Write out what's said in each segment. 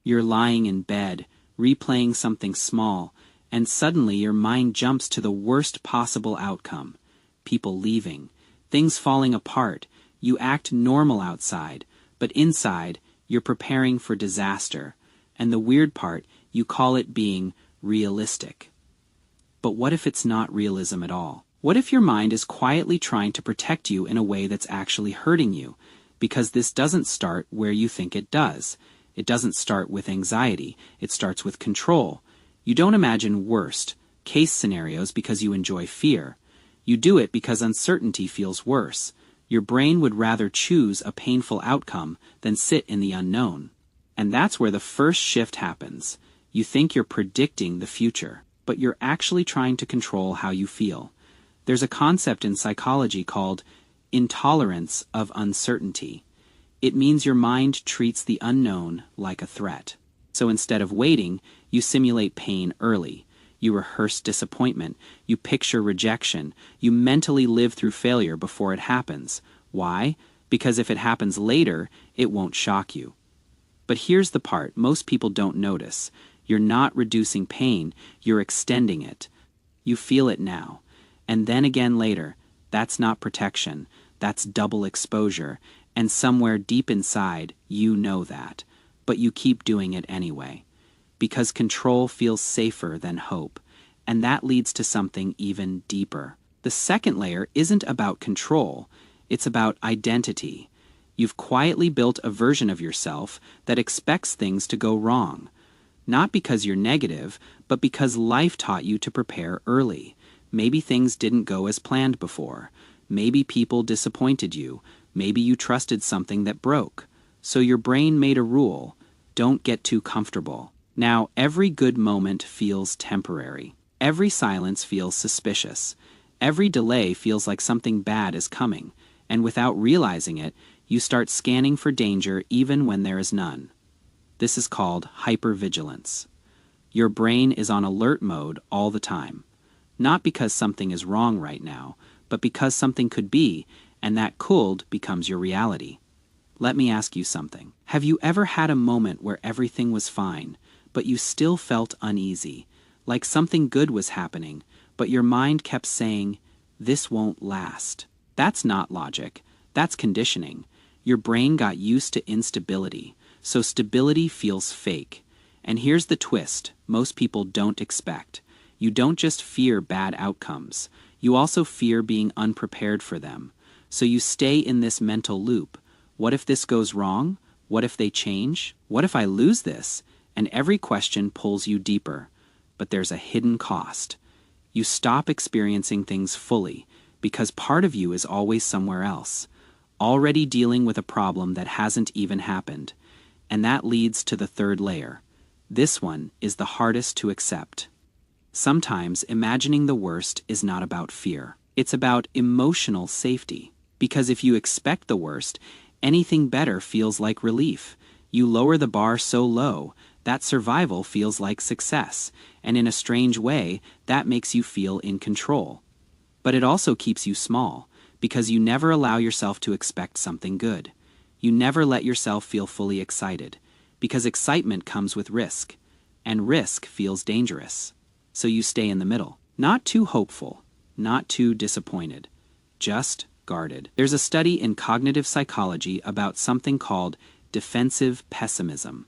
You're lying in bed, replaying something small, and suddenly your mind jumps to the worst possible outcome. People leaving, things falling apart. You act normal outside, but inside, you're preparing for disaster. And the weird part, you call it being realistic. But what if it's not realism at all? What if your mind is quietly trying to protect you in a way that's actually hurting you? Because this doesn't start where you think it does. It doesn't start with anxiety. It starts with control. You don't imagine worst case scenarios because you enjoy fear. You do it because uncertainty feels worse. Your brain would rather choose a painful outcome than sit in the unknown. And that's where the first shift happens. You think you're predicting the future, but you're actually trying to control how you feel. There's a concept in psychology called intolerance of uncertainty. It means your mind treats the unknown like a threat. So instead of waiting, you simulate pain early. You rehearse disappointment. You picture rejection. You mentally live through failure before it happens. Why? Because if it happens later, it won't shock you. But here's the part most people don't notice. You're not reducing pain, you're extending it. You feel it now. And then again later. That's not protection. That's double exposure. And somewhere deep inside, you know that. But you keep doing it anyway. Because control feels safer than hope. And that leads to something even deeper. The second layer isn't about control. It's about identity. You've quietly built a version of yourself that expects things to go wrong. Not because you're negative, but because life taught you to prepare early. Maybe things didn't go as planned before. Maybe people disappointed you. Maybe you trusted something that broke. So your brain made a rule: don't get too comfortable. Now, every good moment feels temporary. Every silence feels suspicious. Every delay feels like something bad is coming. And without realizing it, you start scanning for danger even when there is none. This is called hypervigilance. Your brain is on alert mode all the time. Not because something is wrong right now, but because something could be, and that could becomes your reality. Let me ask you something. Have you ever had a moment where everything was fine, but you still felt uneasy, like something good was happening, but your mind kept saying, "This won't last"? That's not logic. That's conditioning. Your brain got used to instability, so stability feels fake. And here's the twist most people don't expect. You don't just fear bad outcomes. You also fear being unprepared for them. So you stay in this mental loop. What if this goes wrong? What if they change? What if I lose this? And every question pulls you deeper. But there's a hidden cost. You stop experiencing things fully because part of you is always somewhere else, already dealing with a problem that hasn't even happened. And that leads to the third layer. This one is the hardest to accept. Sometimes imagining the worst is not about fear. It's about emotional safety. Because if you expect the worst, anything better feels like relief. You lower the bar so low that survival feels like success, and in a strange way, that makes you feel in control. But it also keeps you small, because you never allow yourself to expect something good. You never let yourself feel fully excited, because excitement comes with risk, and risk feels dangerous. So you stay in the middle. Not too hopeful, not too disappointed, just guarded. There's a study in cognitive psychology about something called defensive pessimism.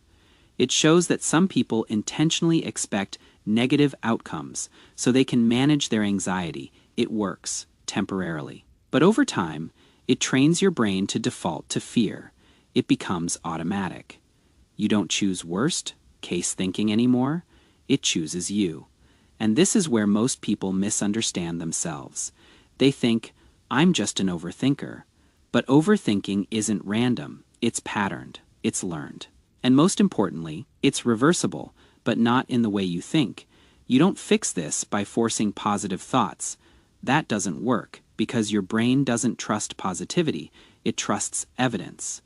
It shows that some people intentionally expect negative outcomes so they can manage their anxiety. It works, temporarily. But over time, it trains your brain to default to fear. It becomes automatic. You don't choose worst case thinking anymore. It chooses you. And this is where most people misunderstand themselves. They think, I'm just an overthinker. But overthinking isn't random. It's patterned. It's learned. And most importantly, it's reversible, but not in the way you think. You don't fix this by forcing positive thoughts. That doesn't work because your brain doesn't trust positivity. It trusts evidence.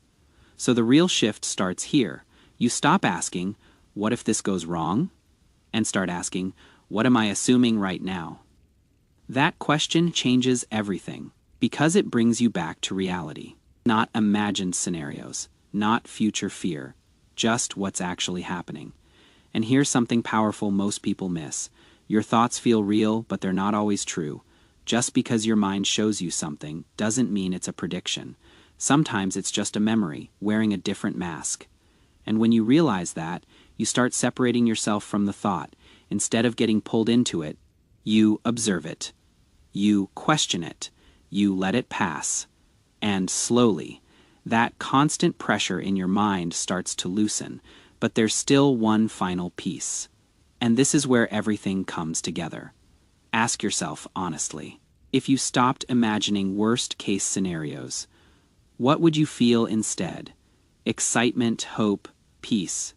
So the real shift starts here. You stop asking, what if this goes wrong? And start asking, what am I assuming right now? That question changes everything because it brings you back to reality. Not imagined scenarios, not future fear, just what's actually happening. And here's something powerful most people miss. Your thoughts feel real, but they're not always true. Just because your mind shows you something doesn't mean it's a prediction. Sometimes it's just a memory, wearing a different mask. And when you realize that, you start separating yourself from the thought. Instead of getting pulled into it, you observe it. You question it. You let it pass. And slowly, that constant pressure in your mind starts to loosen, but there's still one final piece. And this is where everything comes together. Ask yourself honestly, if you stopped imagining worst-case scenarios, what would you feel instead? Excitement, hope, peace.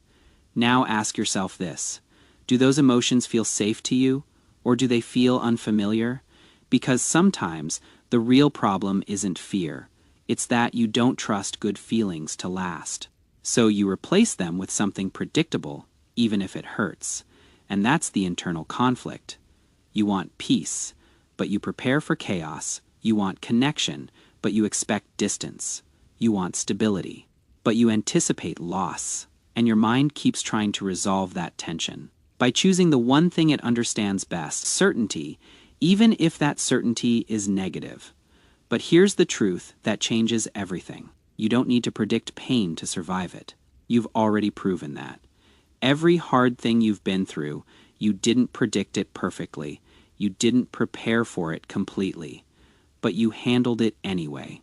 Now ask yourself this. Do those emotions feel safe to you, or do they feel unfamiliar? Because sometimes the real problem isn't fear. It's that you don't trust good feelings to last. So you replace them with something predictable, even if it hurts. And that's the internal conflict. You want peace, but you prepare for chaos. You want connection, but you expect distance. You want stability, but you anticipate loss. And your mind keeps trying to resolve that tension by choosing the one thing it understands best, certainty, even if that certainty is negative. But here's the truth that changes everything. You don't need to predict pain to survive it. You've already proven that. Every hard thing you've been through, you didn't predict it perfectly. You didn't prepare for it completely. But you handled it anyway.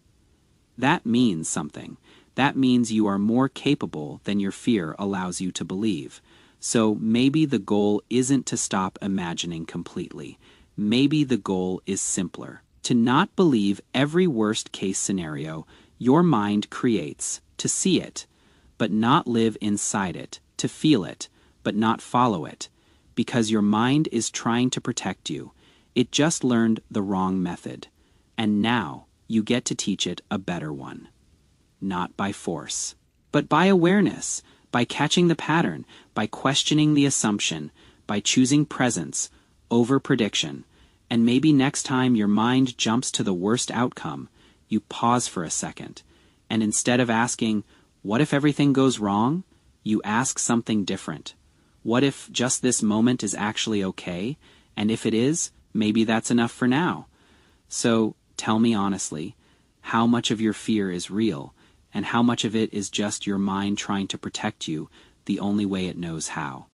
That means something. That means you are more capable than your fear allows you to believe. So maybe the goal isn't to stop imagining completely. Maybe the goal is simpler. To not believe every worst-case scenario your mind creates, to see it, but not live inside it, to feel it, but not follow it. Because your mind is trying to protect you. It just learned the wrong method. And now you get to teach it a better one. Not by force, but by awareness, by catching the pattern, by questioning the assumption, by choosing presence over prediction. And maybe next time your mind jumps to the worst outcome, you pause for a second. And instead of asking, what if everything goes wrong? You ask something different. What if just this moment is actually okay? And if it is, maybe that's enough for now. So tell me honestly, how much of your fear is real, and how much of it is just your mind trying to protect you the only way it knows how?